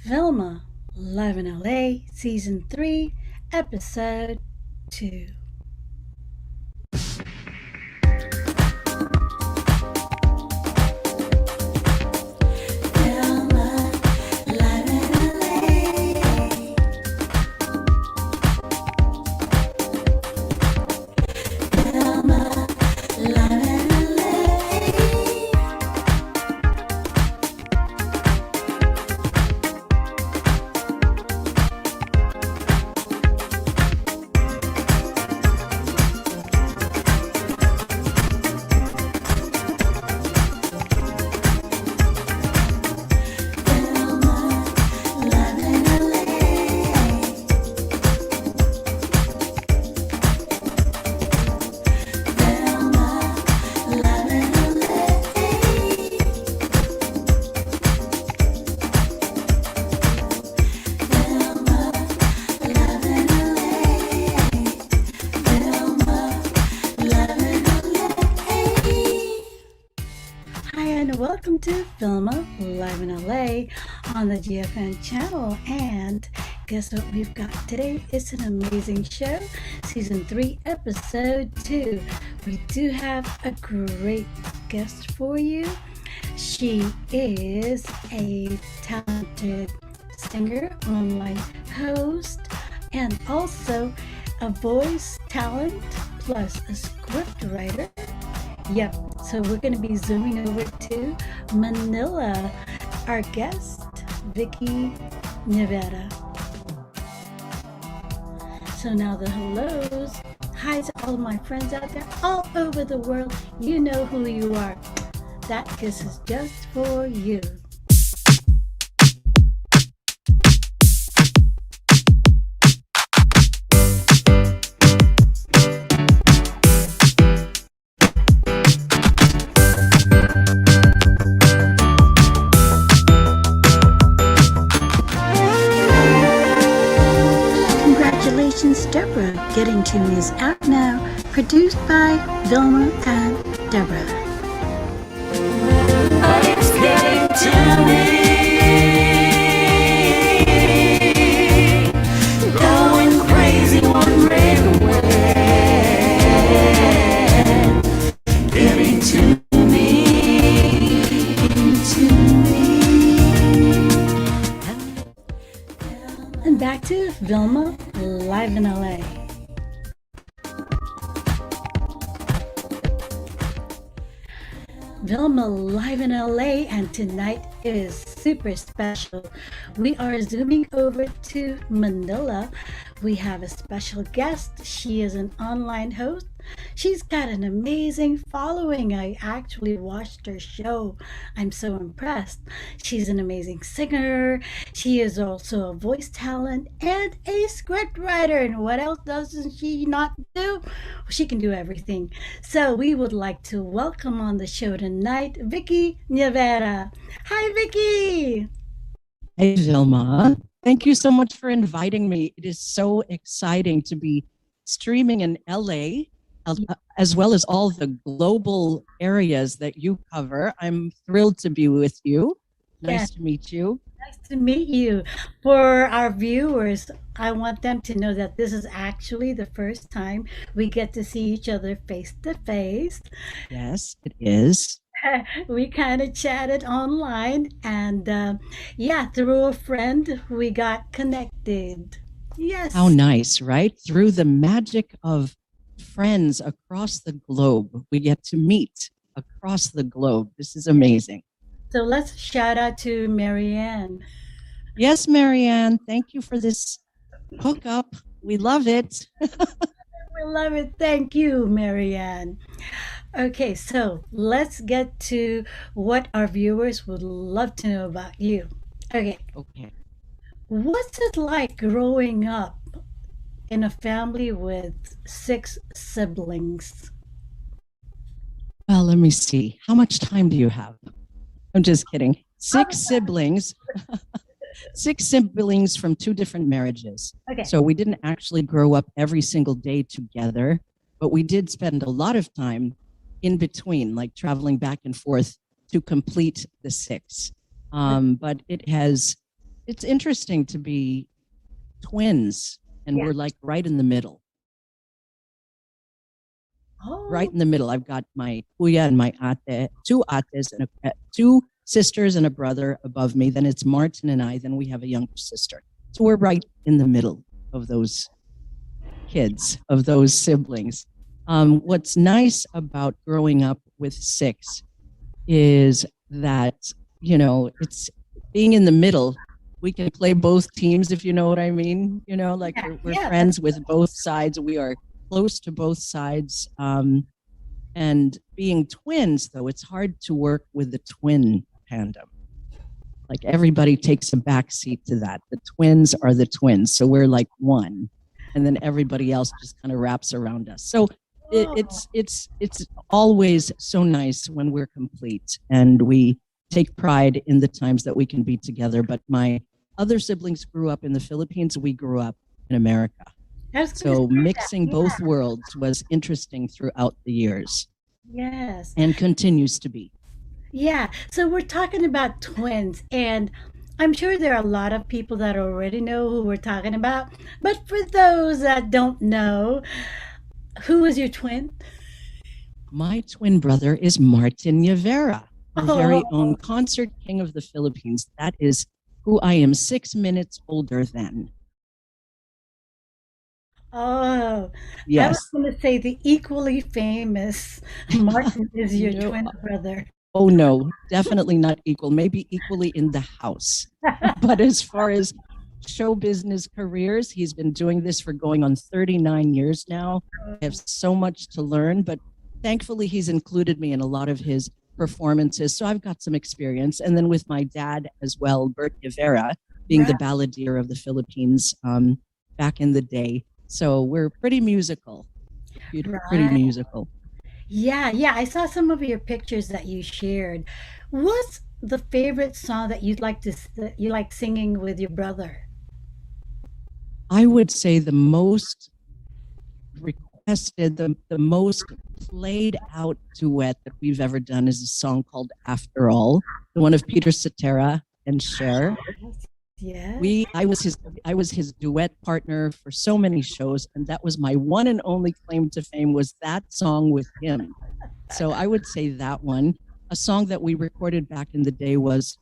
VILMA, Live in LA, Season 3, Episode 2. Welcome to VILMA, Live in LA on the GFN Channel. And guess what we've got today? It's an amazing show, Season 3, Episode 2. We do have a great guest for you. She is a talented singer, online host, and also a voice talent plus a script writer. Yep, so we're going to be zooming over to Manila. Our guest, Vicki Nievera. So now the hellos. Hi to all my friends out there all over the world. You know who you are. That kiss is just for you. Congratulations, Deborah. Getting to Me is out now. Produced by VILMA and Deborah. It's getting to me. Going crazy one break away. Getting to me. And back to VILMA live in LA. VILMA live in LA, and tonight is super special. We are zooming over to Manila. We have a special guest. She is an online host. She's got an amazing following. I actually watched her show. I'm so impressed. She's an amazing singer. She is also a voice talent and a script writer. And what else doesn't she not do? She can do everything. So we would like to welcome on the show tonight, Vicki Nievera. Hi, Vicki. Hey, Vilma. Thank you so much for inviting me. It is so exciting to be streaming in LA, as well as all the global areas that you cover. I'm thrilled to be with you. Nice to meet you. Nice to meet you. For our viewers, I want them to know that this is actually the first time we get to see each other face to face. Yes, it is. We kind of chatted online, and through a friend, we got connected. Yes. How nice, right? Through the magic of friends across the globe, we get to meet across the globe. This is amazing. So let's shout out to Marianne. Yes, Marianne, thank you for this hookup. We love it. We love it. Thank you, Marianne. Okay, so let's get to what our viewers would love to know about you. Okay. What's it like growing up in a family with 6 siblings? Well, let me see. How much time do you have? I'm just kidding. 6 siblings. 6 siblings from 2 different marriages. Okay. So we didn't actually grow up every single day together, but we did spend a lot of time in between, like traveling back and forth to complete the 6. But it's interesting to be twins, and we're like right in the middle. Oh. Right in the middle. I've got my kuya and my ate, 2 ates, and 2 sisters and a brother above me. Then it's Martin and I. Then we have a younger sister. So we're right in the middle of those kids, of those siblings. What's nice about growing up with 6 is that, it's being in the middle. We can play both teams, if you know what I mean. We're friends with both sides. We are close to both sides. And being twins, though, it's hard to work with the twin tandem. Like everybody takes a back seat to that. The twins are the twins. So we're like one. And then everybody else just kind of wraps around us. So it's always so nice when we're complete, and we take pride in the times that we can be together. But my other siblings grew up in the Philippines. We grew up in America. So mixing both worlds was interesting throughout the years. Yes. And continues to be. Yeah. So we're talking about twins, and I'm sure there are a lot of people that already know who we're talking about. But for those that don't know, who is your twin? My twin brother is Martin Nievera, our very own concert king of the Philippines. That is who I am 6 minutes older than. Oh, I was Yes. going to say the equally famous Martin is your No. twin brother. Oh, no, definitely not equal. Maybe equally in the house. But as far as show business careers, he's been doing this for going on 39 years now. I have so much to learn, but thankfully he's included me in a lot of his performances. So I've got some experience. And then with my dad as well, Vicki Nievera, being the Right. balladeer of the Philippines back in the day. So we're pretty musical, pretty Right. musical. Yeah. I saw some of your pictures that you shared. What's the favorite song that that you like singing with your brother? I would say the most requested, the most played out duet that we've ever done is a song called After All, the one of Peter Cetera and Cher. Yes. I was his duet partner for so many shows, and that was my one and only claim to fame was that song with him. So I would say that one. A song that we recorded back in the day was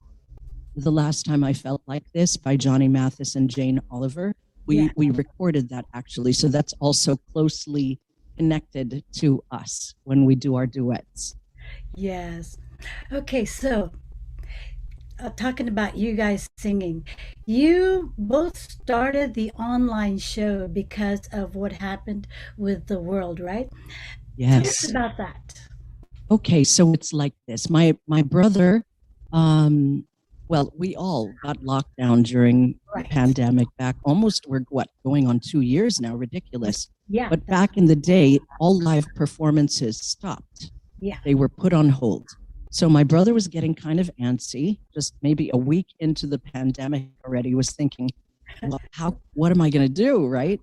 The Last Time I Felt Like This by Johnny Mathis and Jane Oliver. Yeah. We recorded that actually. So that's also closely connected to us when we do our duets. Yes. Okay, so talking about you guys singing, you both started the online show because of what happened with the world, right? Tell us Yes. about that. Okay, so it's like this. My brother, well, we all got locked down during the Right. pandemic back almost we're what going on 2 years now, ridiculous. Yeah. But back in the day, all live performances stopped. Yeah. They were put on hold. So my brother was getting kind of antsy, just maybe a week into the pandemic already, was thinking, well, what am I going to do, right?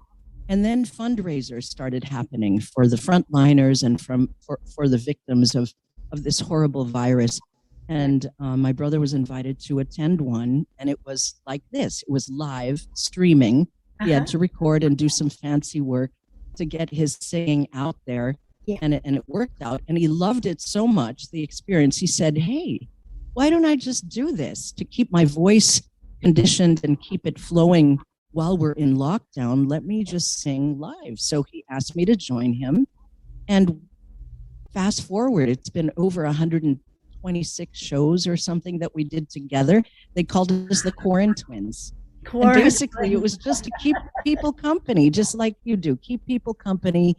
And then fundraisers started happening for the frontliners and for the victims of this horrible virus. And my brother was invited to attend one, and it was like this. It was live streaming. He Uh-huh. had to record and do some fancy work to get his singing out there. Yeah. And it worked out. And he loved it so much, the experience. He said, hey, why don't I just do this to keep my voice conditioned and keep it flowing while we're in lockdown? Let me just sing live. So he asked me to join him. And fast forward, it's been over 126 shows or something that we did together. They called us the Quarren Twins. And basically, it was just to keep people company, just like you do. Keep people company,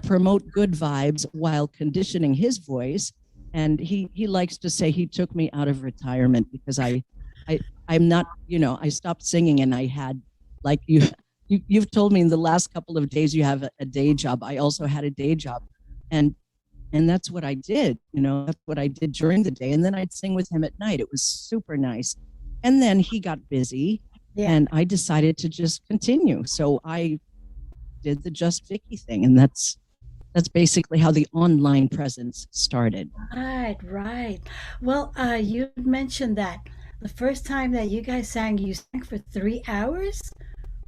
promote good vibes while conditioning his voice. And he likes to say he took me out of retirement because I'm not, I stopped singing and I had, like you've told me in the last couple of days you have a day job. I also had a day job, and that's what I did. That's what I did during the day, and then I'd sing with him at night. It was super nice. And then he got busy. Yeah. And I decided to just continue. So I did the Just Vicki thing. And that's basically how the online presence started. Right. Well, you mentioned that the first time that you guys sang, you sang for 3 hours.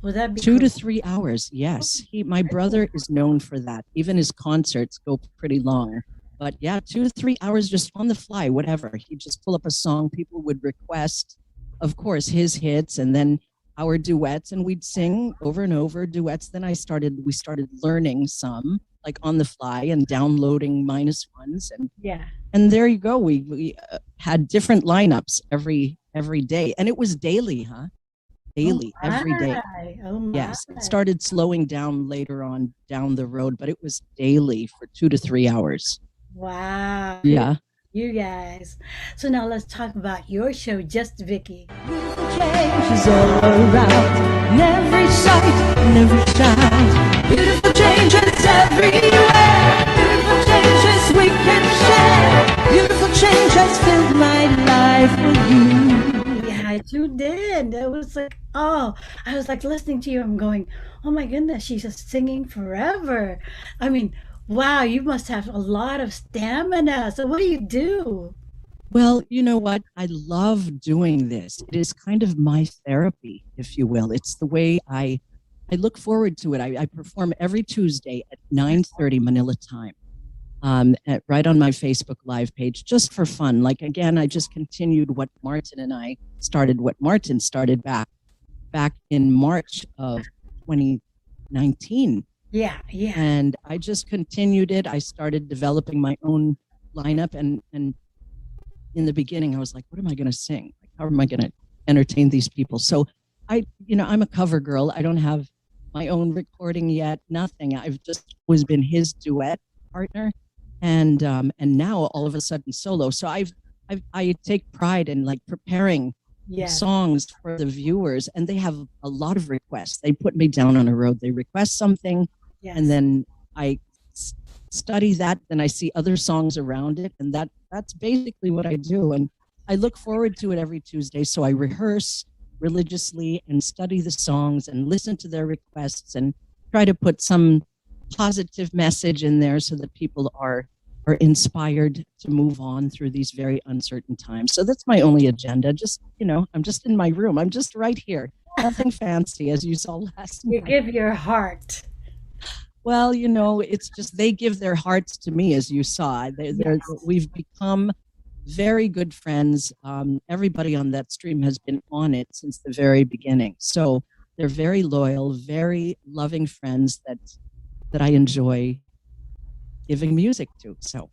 Would that be 2 to correct? 3 hours. Yes. My brother is known for that. Even his concerts go pretty long. But yeah, 2 to 3 hours just on the fly, whatever. He'd just pull up a song people would request, of course, his hits, and then our duets, and we'd sing over and over duets. Then we started learning some, like on the fly, and downloading minus ones, Yeah. and there you go. We had different lineups every day, and it was daily, daily, every day. Oh my. Yes, it started slowing down later on down the road, but it was daily for 2 to 3 hours. Wow. Yeah. You guys. So now let's talk about your show, Just Vicki. Change is all around, in every sight, in every sound. Beautiful changes everywhere. Beautiful changes we can share. Beautiful change has filled my life with you. Yeah, I sure did. It was like, oh, I was like listening to you. I'm going, oh my goodness, she's just singing forever. I mean, wow, you must have a lot of stamina. So what do you do? Well, you know what? I love doing this. It is kind of my therapy, if you will. It's the way I look forward to it. I perform every Tuesday at 9:30 Manila time. right on my Facebook Live page, just for fun. Like, again, I just continued what Martin started back in March of 2019. Yeah. And I just continued it. I started developing my own lineup, and in the beginning I was like, what am I going to sing? Like, how am I going to entertain these people? So I'm a cover girl. I don't have my own recording yet, nothing. I've just always been his duet partner, and now all of a sudden solo. So I take pride in like preparing songs for the viewers, and they have a lot of requests. They put me down on a road. They request something, and then I study that. Then I see other songs around it, and that's basically what I do. And I look forward to it every Tuesday. So I rehearse religiously and study the songs and listen to their requests and try to put some positive message in there so that people are inspired to move on through these very uncertain times. So that's my only agenda. Just, I'm just in my room. I'm just right here. Nothing fancy, as you saw last night. You give your heart. Well, it's just they give their hearts to me, as you saw. We've become very good friends. Everybody on that stream has been on it since the very beginning. So they're very loyal, very loving friends that I enjoy giving music to. So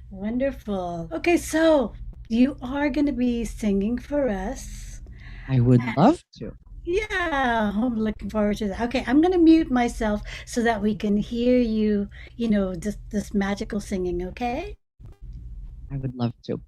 wonderful. Okay, so you are going to be singing for us. I would love to. Yeah, I'm looking forward to that. Okay, I'm going to mute myself so that we can hear you, this magical singing, okay? I would love to.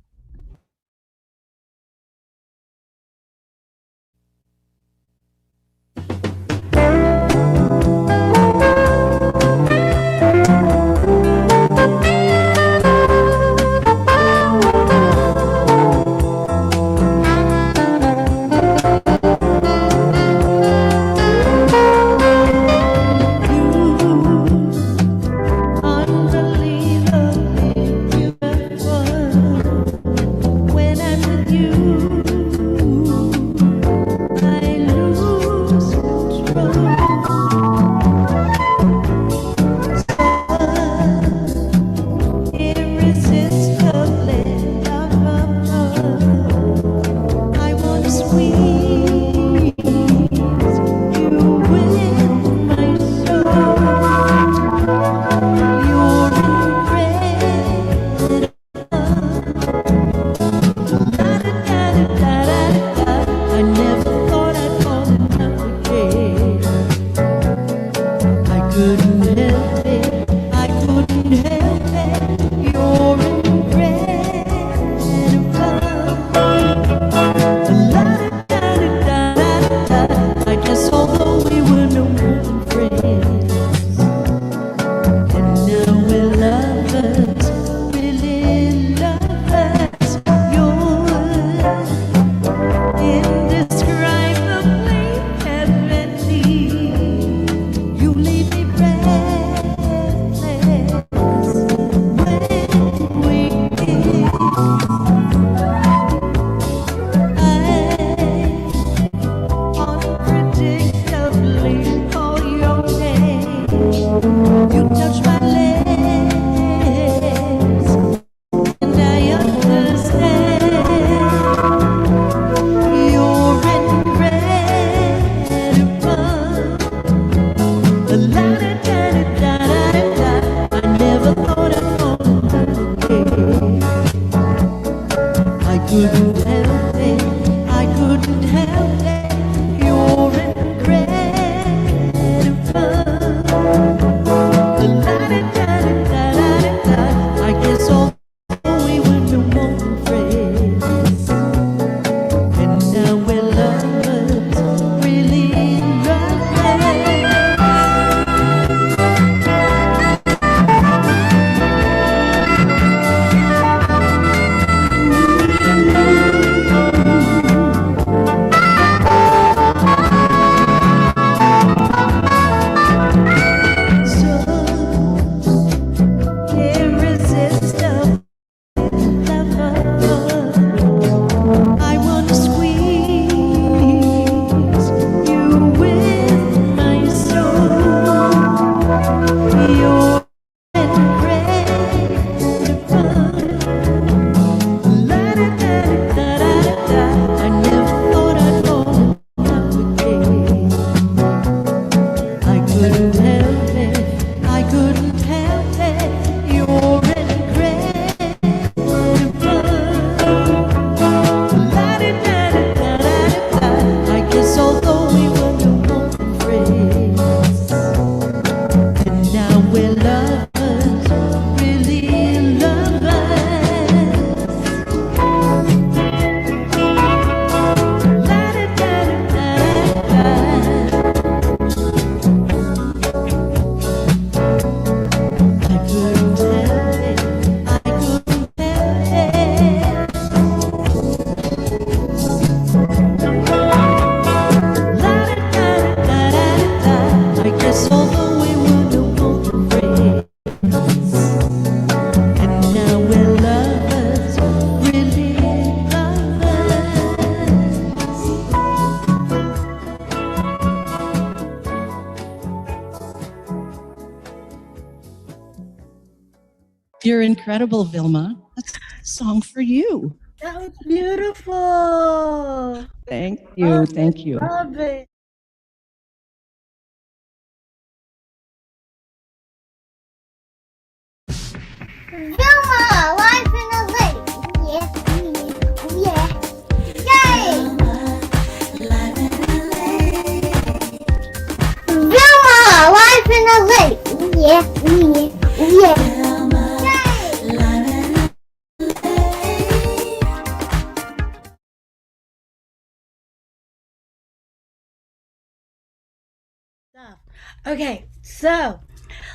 You're incredible, Vilma. That's a song for you. That was beautiful. Thank you. Thank you. Love it. Vilma, life in a lake. Yeah, yeah, yay! Vilma, life in a lake. Yeah, yeah, Okay, so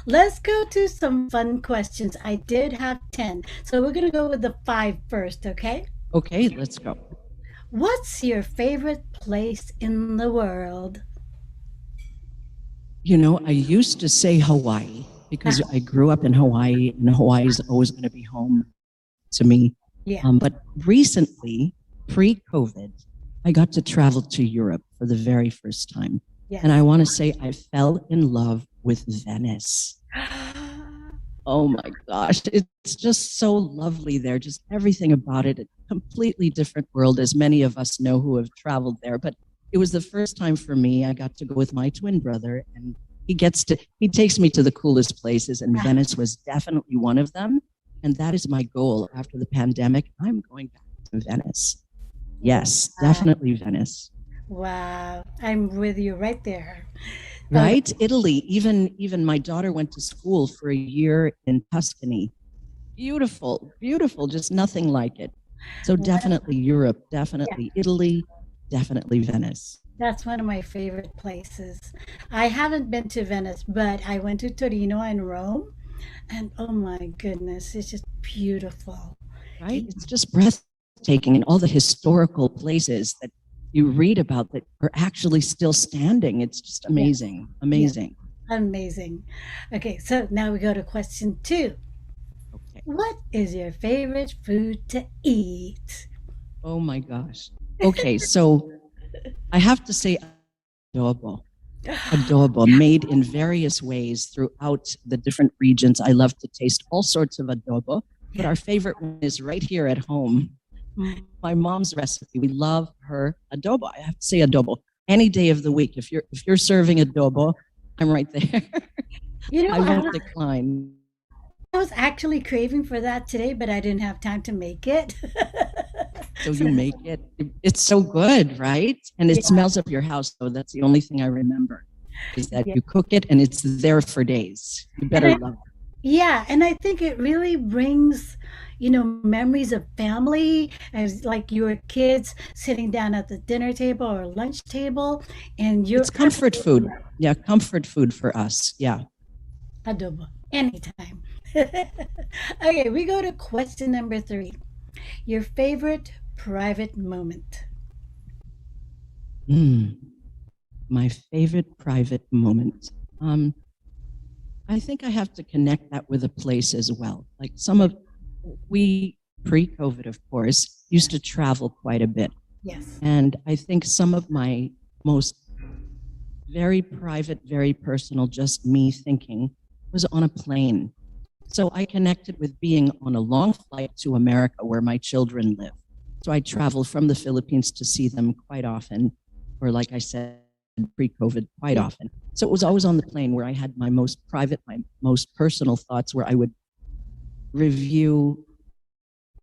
let's go to some fun questions. I did have 10, so we're going to go with the 5 first, okay? Okay, let's go. What's your favorite place in the world? You know, I used to say Hawaii because I grew up in Hawaii, and Hawaii is always going to be home to me. Yeah. But recently, pre-COVID, I got to travel to Europe for the very first time. Yes. And I want to say I fell in love with Venice. Oh my gosh, it's just so lovely there. Just everything about it, a completely different world, as many of us know who have traveled there. But it was the first time for me. I got to go with my twin brother, and he takes me to the coolest places, and Venice was definitely one of them. And that is my goal after the pandemic. I'm going back to Venice. Yes, definitely Venice. Wow, I'm with you right there. Right? Italy. Even my daughter went to school for a year in Tuscany. Beautiful, beautiful, just nothing like it. So definitely Europe, definitely Italy, definitely Venice. That's one of my favorite places. I haven't been to Venice, but I went to Torino and Rome, and oh my goodness, it's just beautiful. Right? It's just breathtaking, and all the historical places that you read about that are actually still standing. It's just amazing. Amazing. Amazing. Okay, so now we go to question 2. Okay. What is your favorite food to eat? Oh my gosh. Okay, so I have to say adobo. Adobo, made in various ways throughout the different regions. I love to taste all sorts of adobo, but our favorite one is right here at home. My mom's recipe. We love her adobo. I have to say adobo any day of the week. If you're serving adobo, I'm right there. You know, I won't decline. I was actually craving for that today, but I didn't have time to make it. So you make it. It's so good, right? And it smells up your house. So that's the only thing I remember is that you cook it and it's there for days. You better love it. Yeah, and I think it really brings, memories of family, as like your kids sitting down at the dinner table or lunch table, and it's comfort food. Yeah, comfort food for us. Yeah. Adobo, anytime. Okay, we go to question number 3. Your favorite private moment. My favorite private moment. I think I have to connect that with a place as well. Like we pre-COVID, of course, used to travel quite a bit. Yes. And I think some of my most very private, very personal, just me thinking was on a plane. So I connected with being on a long flight to America where my children live. So I travel from the Philippines to see them quite often, or like I said, pre-COVID, quite often. So it was always on the plane where I had my most private, my most personal thoughts, where I would review,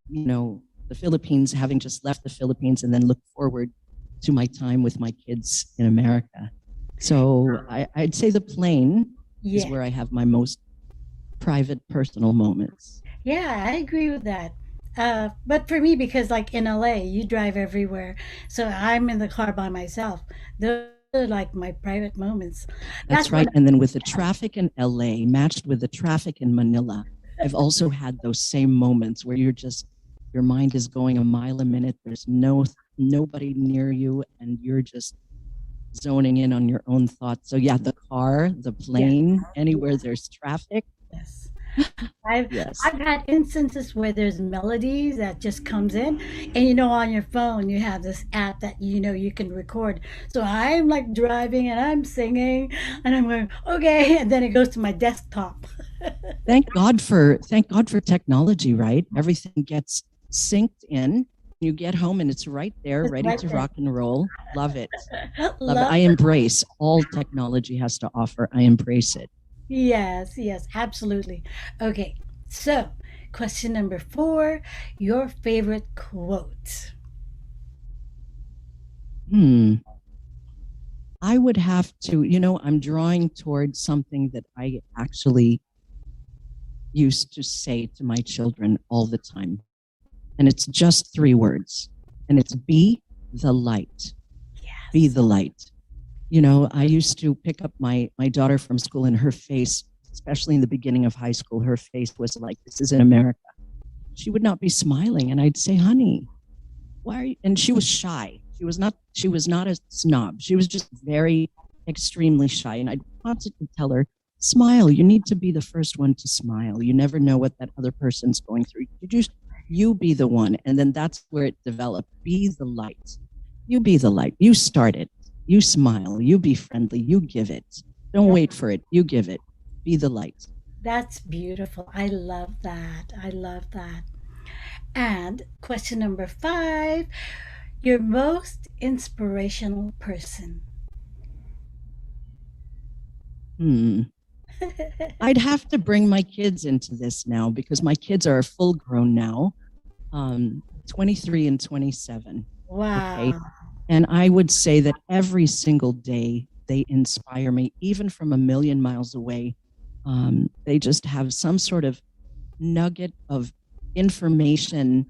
the Philippines, having just left the Philippines, and then look forward to my time with my kids in America. So I'd say the plane is where I have my most private, personal moments. Yeah, I agree with that. But for me, because like in LA, you drive everywhere, so I'm in the car by myself. Those are like my private moments. That's right. And then with the traffic in LA matched with the traffic in Manila, I've also had those same moments where your mind is going a mile a minute. There's nobody near you, and you're just zoning in on your own thoughts. So yeah, the car, the plane, anywhere there's traffic. Yes. I've Yes. I've had instances where there's melodies that just comes in, and on your phone you have this app that you can record. So I'm like driving and I'm singing and I'm going, okay, and then it goes to my desktop. Thank God for technology, right? Everything gets synced in. You get home and it's right there, It's ready right to there. rock and roll. Love it. Love it. Love I embrace all technology has to offer. I embrace it. Yes, yes, absolutely. Okay, so question number 4, your favorite quote. Hmm. I would have to, I'm drawing towards something that I actually used to say to my children all the time. And it's just 3 words. And it's be the light. Be the light. I used to pick up my daughter from school, and her face, especially in the beginning of high school, her face was like, this is in America. She would not be smiling. And I'd say, honey, why are you? And she was shy. She was not a snob. She was just very extremely shy. And I'd constantly tell her, smile. You need to be the first one to smile. You never know what that other person's going through. You be the one. And then that's where it developed. Be the light. You be the light. You start it. You smile. You be friendly. You give it. Don't wait for it. You give it. Be the light. That's beautiful. I love that. I love that. And question number 5, your most inspirational person. Hmm. I'd have to bring my kids into this now because my kids are full grown now, 23 and 27. Wow. Okay. And I would say that every single day they inspire me, even from a million miles away. They just have some sort of nugget of information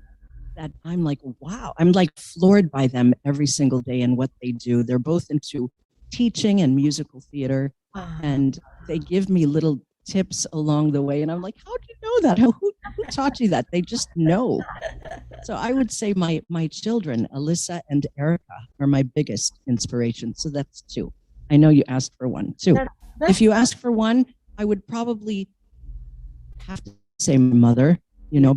that I'm like, wow, I'm like floored by them every single day and what they do. They're both into teaching and musical theater, Ah, and they give me little tips along the way. And I'm like, how do you know that? Who taught you that? They just know. So I would say my children, Alyssa and Erica, are my biggest inspiration. So that's 2. I know you asked for 1 too. that, If that's you ask for 1, I would probably have to say my mother,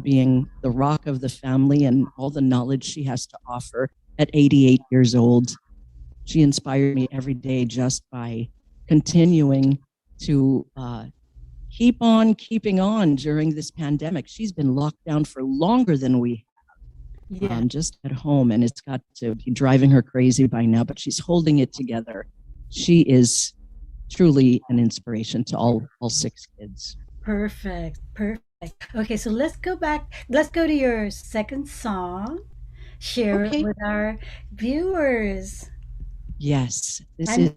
being the rock of the family and all the knowledge she has to offer at 88 years old. She inspired me every day just by continuing to keep on keeping on during this pandemic. She's been locked down for longer than we yeah, just at home, and it's got to be driving her crazy by now, but she's holding it together. She is truly an inspiration to all 6 kids. perfect. Perfect. Okay, so let's go back. Let's go to your second song. Share it Okay. with our viewers. Yes, this And is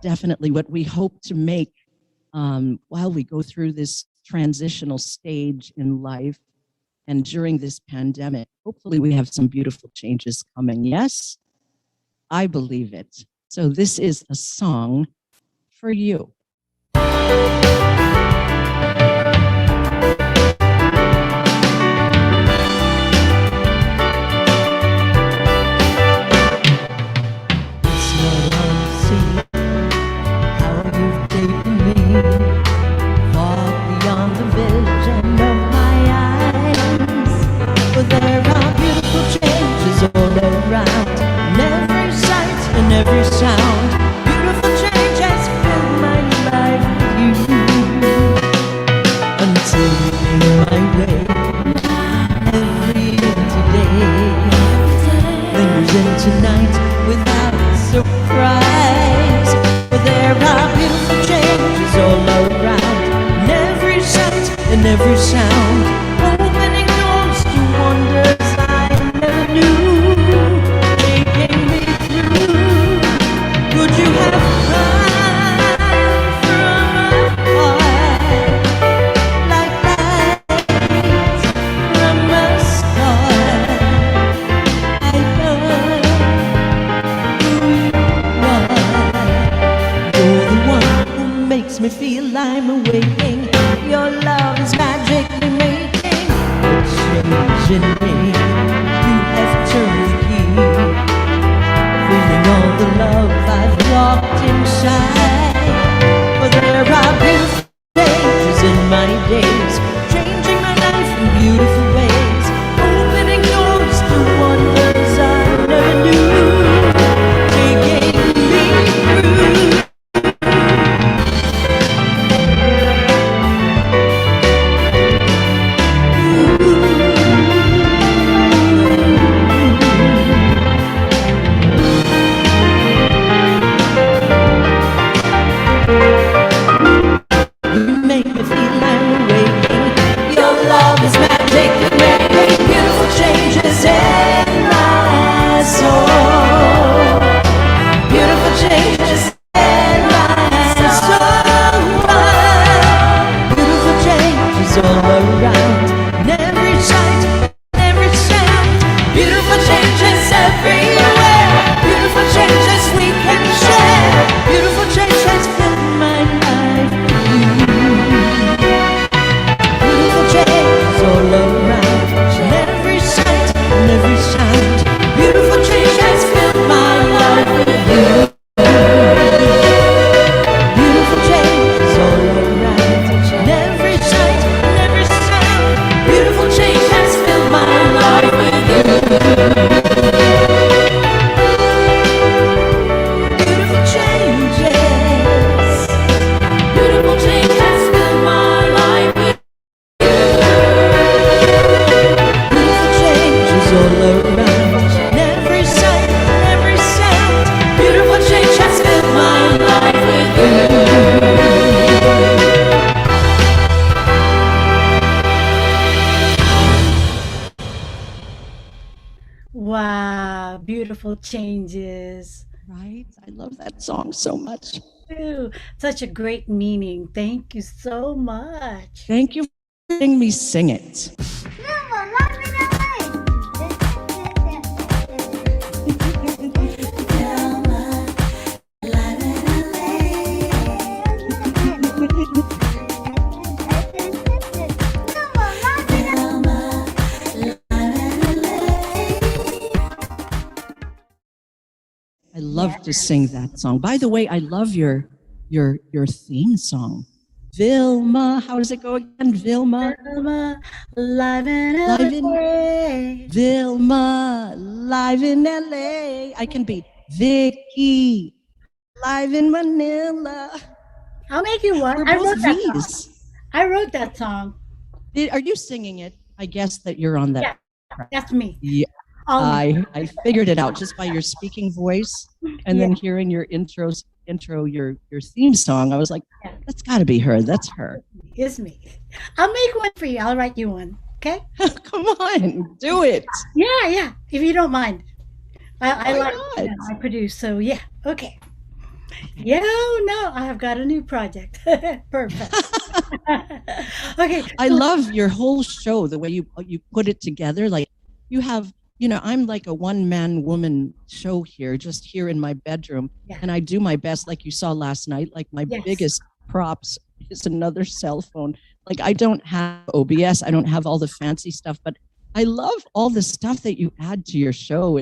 definitely what we hope to make while we go through this transitional stage in life and during this pandemic. Hopefully, we have some beautiful changes coming. Yes, I believe it. So, this is a song for you. It's not all to see how you've taken me far beyond the vision of my eyes. But there are beautiful changes all around, in every sight and every sound. Beautiful changes fill my life with you. Until you came my way, every empty day lingers into night without surprise. But there are beautiful changes all around, in every sight and every sound, opening doors to wonders I never knew, taking me through. Could you have come from afar, like light from a star? I love who you are. You're the one who makes me feel I'm awaking. Your love is magically making a change in me. You have turned the key, feeling all the love I've locked inside. For there are beautiful changes in my days, beautiful changes. Right? I love that song so much. Ooh, such a great meaning. Thank you so much. Thank you for letting me sing it. Vilma, live in I love to sing that song. By the way, I love your theme song. Vilma, how does it go again? Vilma, Vilma, live in Live in- LA. Vilma, live in LA. I can beat Vicki, live in Manila. I'll make you one. We're I both wrote that song. V's. I wrote that song. Are you singing it? I guess that you're on that. Yeah. That's me. Yeah, All I figured it out just by your speaking voice and then hearing your intro, your theme song. I was like, Yeah. that's got to be her. That's her. It's me. I'll make one for you. I'll write you one. Okay? Come on, do it. Yeah. If you don't mind. I Why like not? I produce, so yeah. Okay. Yeah, no, I have got a new project. Perfect. Okay. I love your whole show, the way you put it together. Like you have, I'm like a one-man woman show here, just here in my bedroom. Yeah. And I do my best, like you saw last night. Like my Yes. biggest props is another cell phone. Like I don't have OBS, I don't have all the fancy stuff, but I love all the stuff that you add to your show.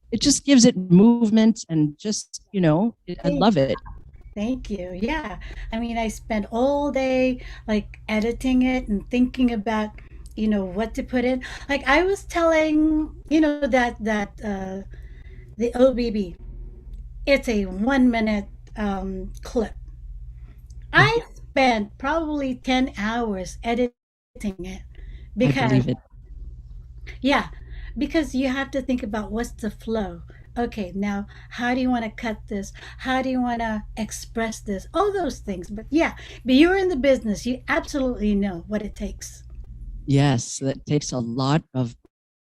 It just gives it movement and just, I love it. Thank you. Yeah. I mean, I spent all day like editing it and thinking about, what to put in. Like I was telling, that the OBB, it's a 1 minute clip. I spent probably 10 hours editing it I because believe it. yeah, because you have to think about what's the flow. Okay, now how do you want to cut this? How do you want to express this? All those things. But you're in the business. You absolutely know what it takes. Yes, that takes a lot of.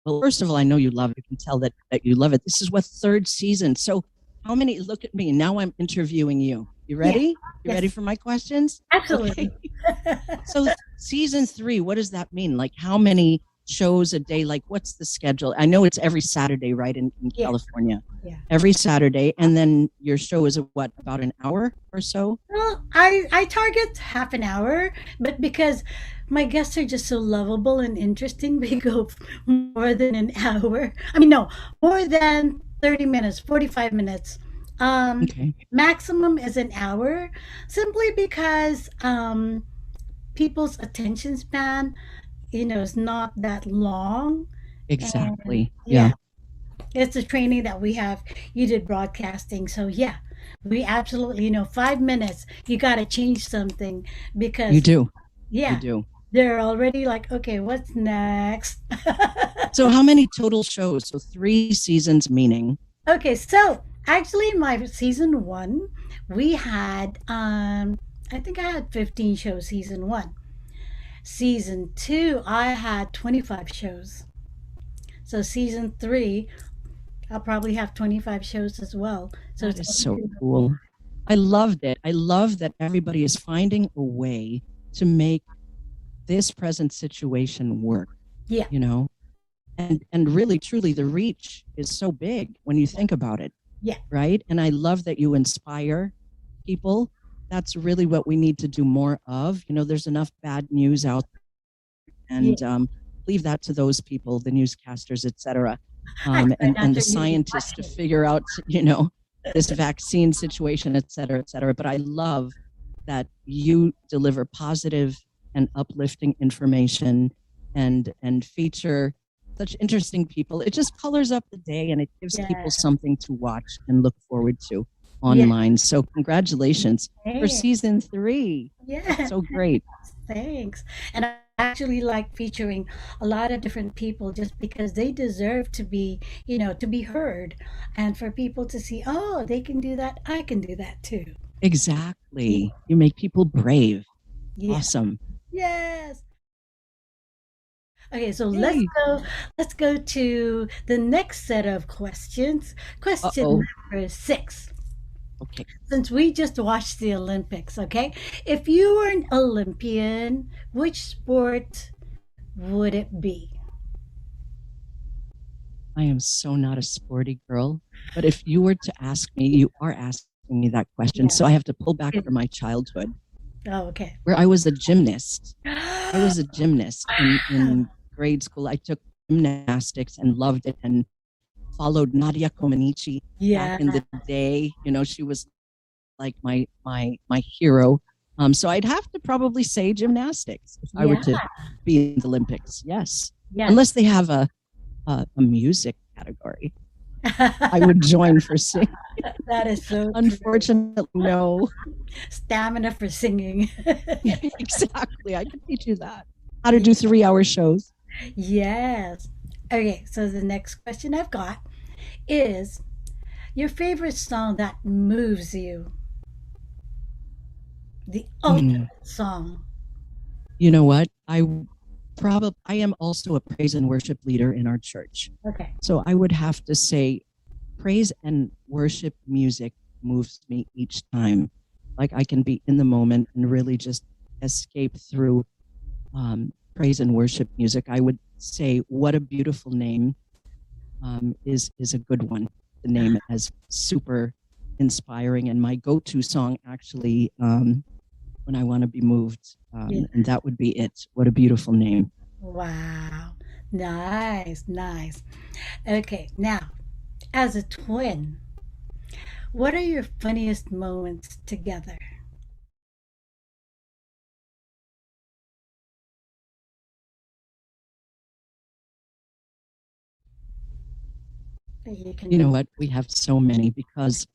Well, first of all, I know you love it. You can tell that you love it. This is what, third season. So how many? Look at me. Now I'm interviewing you. You ready? You Yes. ready for my questions? Absolutely. Okay. So season 3, what does that mean? Like how many shows a day? Like what's the schedule? I know it's every Saturday, right, in Yeah. California. Yeah. Every Saturday. And then your show is what, about an hour or so? Well, I target half an hour, but because my guests are just so lovable and interesting, we go more than an hour. I mean, no, more than 30 minutes, 45 minutes. Okay. Maximum is an hour, simply because people's attention span, is not that long. Exactly. Yeah. It's a training that we have. You did broadcasting, so yeah, we absolutely 5 minutes. You got to change something because You do. yeah, You do. they're already like, okay, what's next? So how many total shows? So 3 seasons, meaning? Okay, so actually, my season 1, we had I think I had 15 shows. Season 1, season 2, I had 25 shows. So season 3, I'll probably have 25 shows as well. So That is so cool. I loved it. I love that everybody is finding a way to make this present situation work. Yeah. And really truly the reach is so big when you think about it. Yeah. Right? And I love that you inspire people. That's really what we need to do more of. There's enough bad news out there, and leave that to those people, the newscasters, etc. And the scientists to figure out, this vaccine situation, et cetera, but I love that you deliver positive and uplifting information and feature such interesting people. It just colors up the day and it gives people something to watch and look forward to online. So congratulations for season 3. Yeah. So great. Thanks. And I actually like featuring a lot of different people just because they deserve to be, to be heard, and for people to see, oh, they can do that. I can do that too. Exactly. You make people brave. Yeah. Awesome. Yes. Okay, so Yay. let's go to the next set of questions. Question Uh-oh. number 6. Okay. Since we just watched the Olympics, okay? If you were an Olympian, which sport would it be? I am so not a sporty girl. But if you were to ask me, you are asking me that question. Yeah. So I have to pull back from my childhood Oh, okay. where I was a gymnast. I was a gymnast in grade school. I took gymnastics and loved it and followed Nadia Comaneci Yeah. back in the day. You know, she was like my hero. So I'd have to probably say gymnastics if I were to be in the Olympics. Yes. Yeah. Unless they have a music category. I would join for singing. That is so true. Unfortunately, no. Stamina for singing. Exactly. I could teach you that. How to do 3-hour shows. Yes. Okay, so the next question I've got is your favorite song that moves you. The ultimate song. You know what? I am also a praise and worship leader in our church. Okay. So I would have to say praise and worship music moves me each time. Like I can be in the moment and really just escape through praise and worship music. I would say What a Beautiful Name is a good one. The name as super inspiring and my go-to song actually when I want to be moved. And that would be it. What a Beautiful Name. Wow. Nice, nice. Okay, now, as a twin, what are your funniest moments together? You know what? We have so many because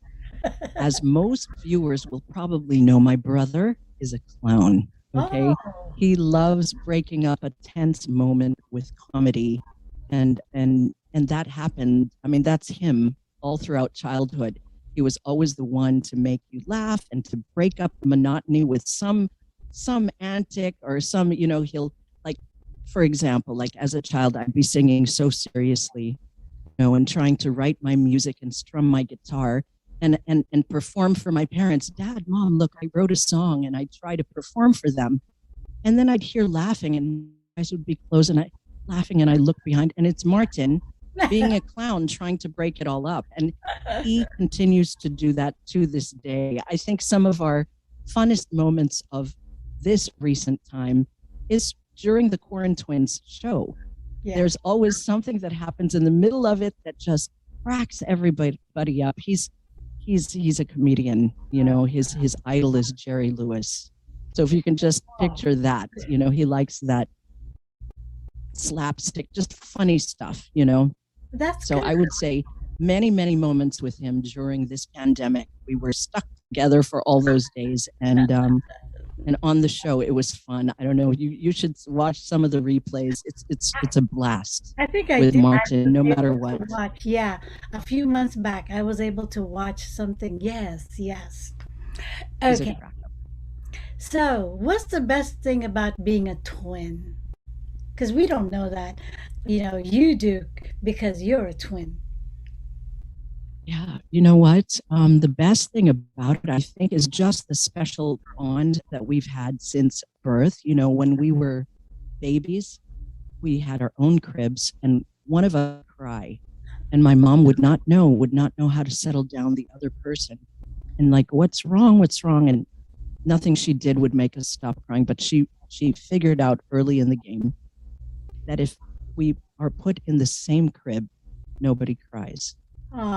as most viewers will probably know, my brother is a clown. Okay. Oh, He loves breaking up a tense moment with comedy. And that happened. I mean, that's him all throughout childhood. He was always the one to make you laugh and to break up the monotony with some antic or some, he'll like, for example, like as a child, I'd be singing so seriously, and trying to write my music and strum my guitar and perform for my parents. Dad, Mom, look, I wrote a song, and I'd try to perform for them. And then I'd hear laughing and eyes would be closed and I laughing and I look behind and it's Martin being a clown trying to break it all up. And he continues to do that to this day. I think some of our funnest moments of this recent time is during the Quarren Twins show. yeah. There's always something that happens in the middle of it that just cracks everybody up. He's a comedian, his idol is Jerry Lewis. So if you can just picture that, he likes that slapstick, just funny stuff, That's So good. I would say many, many moments with him during this pandemic. We were stuck together for all those days, and on the show it was fun. I don't know, you should watch some of the replays. It's a blast I think I with did. Martin, no matter Able to what. watch. Yeah, a few months back, I was able to watch something. Yes, yes. He's a Okay, crack. so what's the best thing about being a twin? Because we don't know that. You do because you're a twin. Yeah, you know what? The best thing about it, I think, is just the special bond that we've had since birth. When we were babies, we had our own cribs, and one of us would cry, and my mom would not know how to settle down the other person, and like, what's wrong? What's wrong? And nothing she did would make us stop crying. But she figured out early in the game that if we are put in the same crib, nobody cries.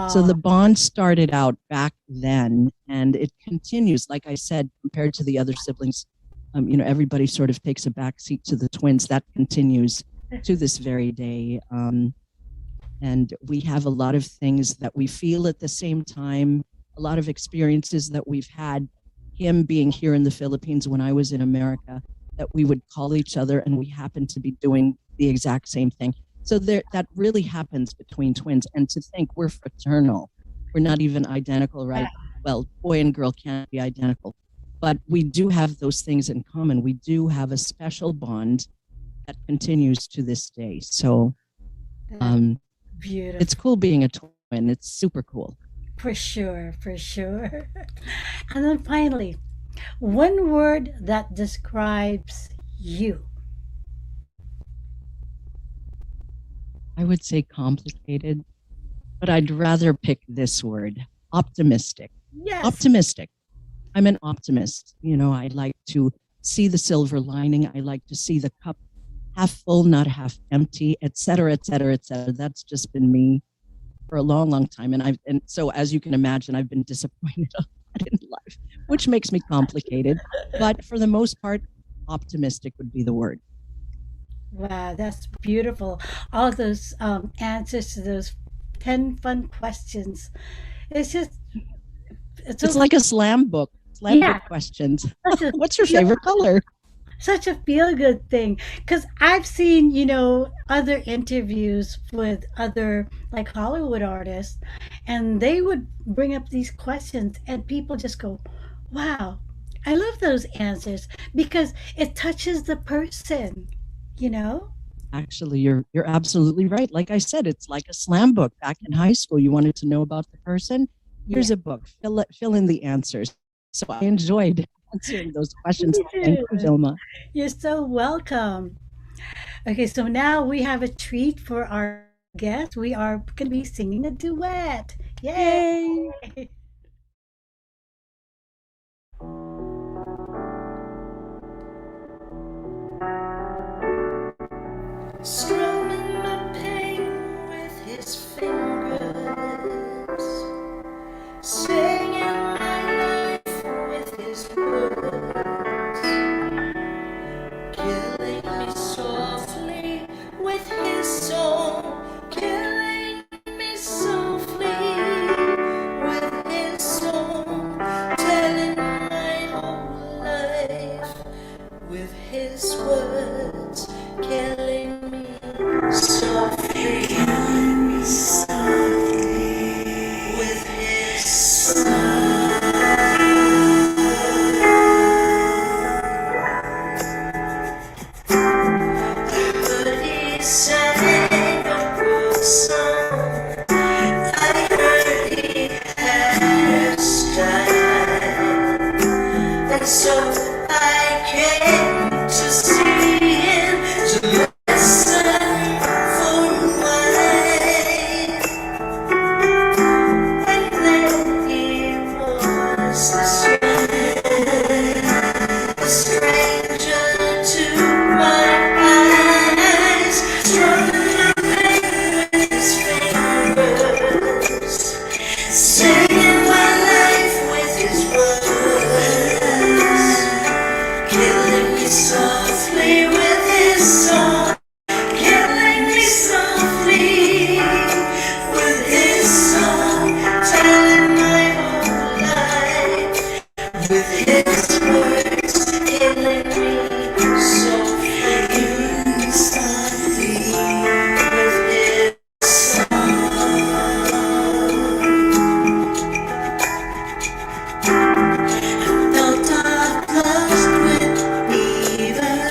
So the Oh, bond started out back then, and it continues. Like I said, compared to the other siblings, everybody sort of takes a back seat to the twins. That continues to this very day. And we have a lot of things that we feel at the same time, a lot of experiences that we've had. Him being here in the Philippines when I was in America, that we would call each other and we happened to be doing the exact same thing. So that really happens between twins. And to think we're fraternal, we're not even identical, right? Well, boy and girl can't be identical, but we do have those things in common. We do have a special bond. that continues to this day. So That's beautiful. it's cool being a twin. It's super cool. For sure, for sure. And then finally, one word that describes you. I would say complicated, but I'd rather pick this word, optimistic. Yes. Optimistic. I'm an optimist. You know, I like to see the silver lining. I like to see the cup half full, not half empty, et cetera, et cetera, et cetera. That's just been me for a long, long time. And so as you can imagine, I've been disappointed a lot in life, which makes me complicated. But for the most part, optimistic would be the word. Wow, that's beautiful. All those answers to those 10 fun questions. It's just, it's It's so, like a slam book yeah, questions. such a What's your feel, favorite color? such a feel good thing. Because I've seen, other interviews with other like Hollywood artists, and they would bring up these questions, and people just go, wow, I love those answers because it touches the person, you know? Actually, you're absolutely right. Like I said, it's like a slam book. Back in high school, you wanted to know about the person. Yeah. Here's a book. Fill in the answers. So I enjoyed answering those questions. Me Thank you, too. Vilma. You're so welcome. Okay, so now we have a treat for our guest. We are going to be singing a duet. Yay! Yay! Strumming my pain with his fingers, singing my life with his words, killing me softly with his song, killing me softly with his song, telling my whole life with his words, killing me softly, with his song. But he sang a good song. I heard he had a style, and so I came to see him, to listen for a while. And then he was a stranger to my eyes, strumming with his fingers, singing my life with his words, killing me softly with his song, killing me softly with his song, telling my whole life with his words, killing me softly, softly with his song. Felt I've lost with either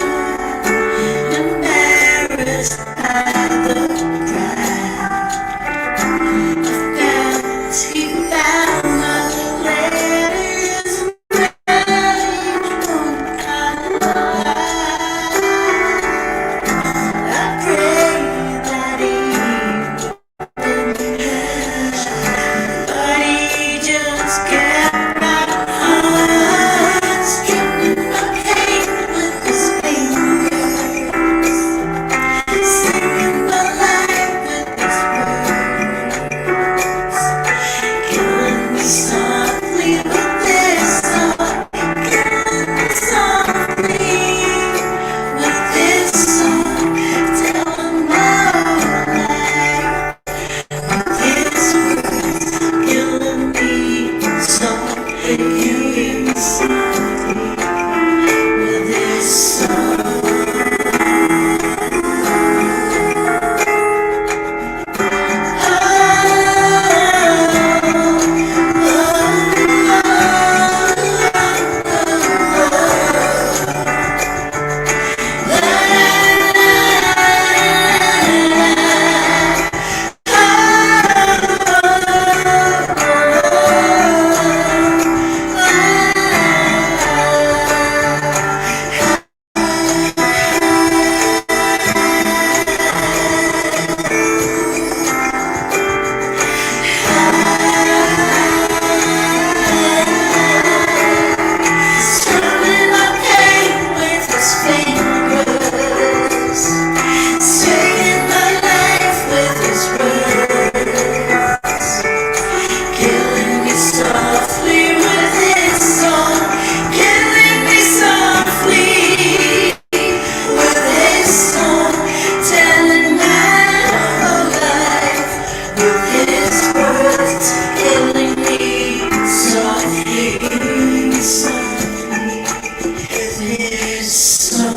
So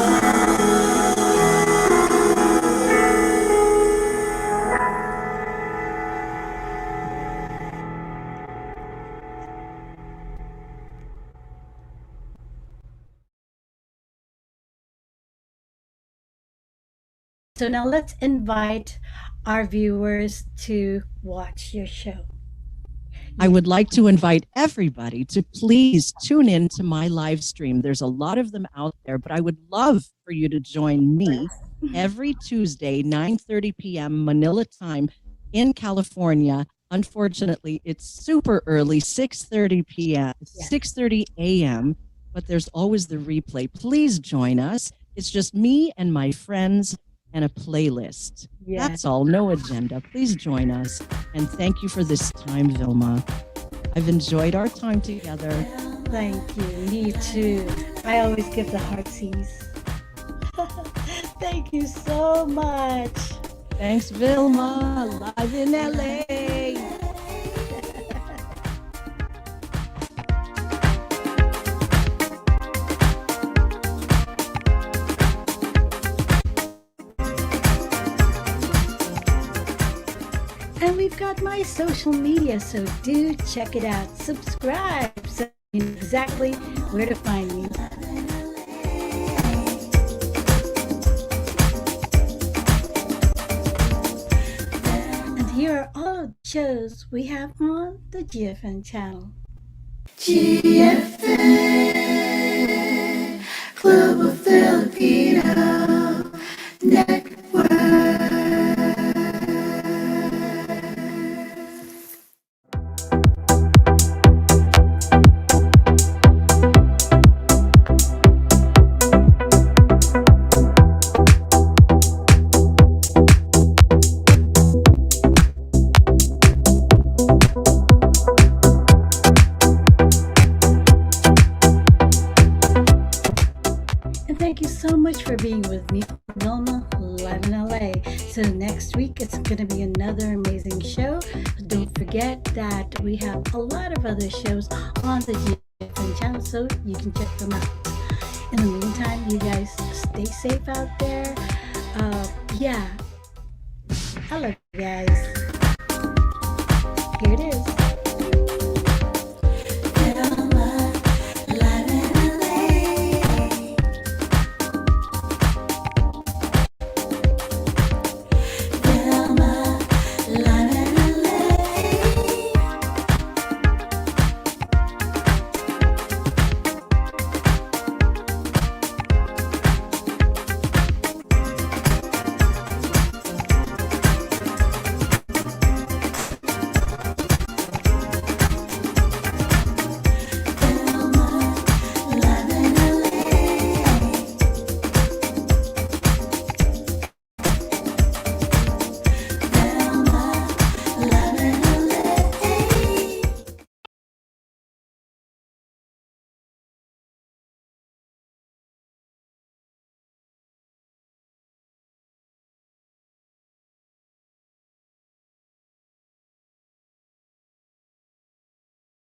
now let's invite our viewers to watch your show. I would like to invite everybody to please tune in to my live stream. There's a lot of them out there, but I would love for you to join me every Tuesday, 9:30 p.m. Manila time in California. Unfortunately, it's super early, 6:30 p.m., 6:30 a.m., but there's always the replay. Please join us. It's just me and my friends and a playlist. Yeah. That's all, no agenda. Please join us. And thank you for this time, Vilma. I've enjoyed our time together. Thank you. Me too. I always give the heartsies. Thank you so much. Thanks, Vilma. Live in LA. And we've got my social media, so do check it out. Subscribe so you know exactly where to find me. And here are all of the shows we have on the GFN channel. GFN Club of Filipino Network. Thank you so much for being with me, VILMA, live in LA. So next week, it's going to be another amazing show. Don't forget that we have a lot of other shows on the GFN channel, so you can check them out. In the meantime, you guys stay safe out there. I love you guys. Here it is.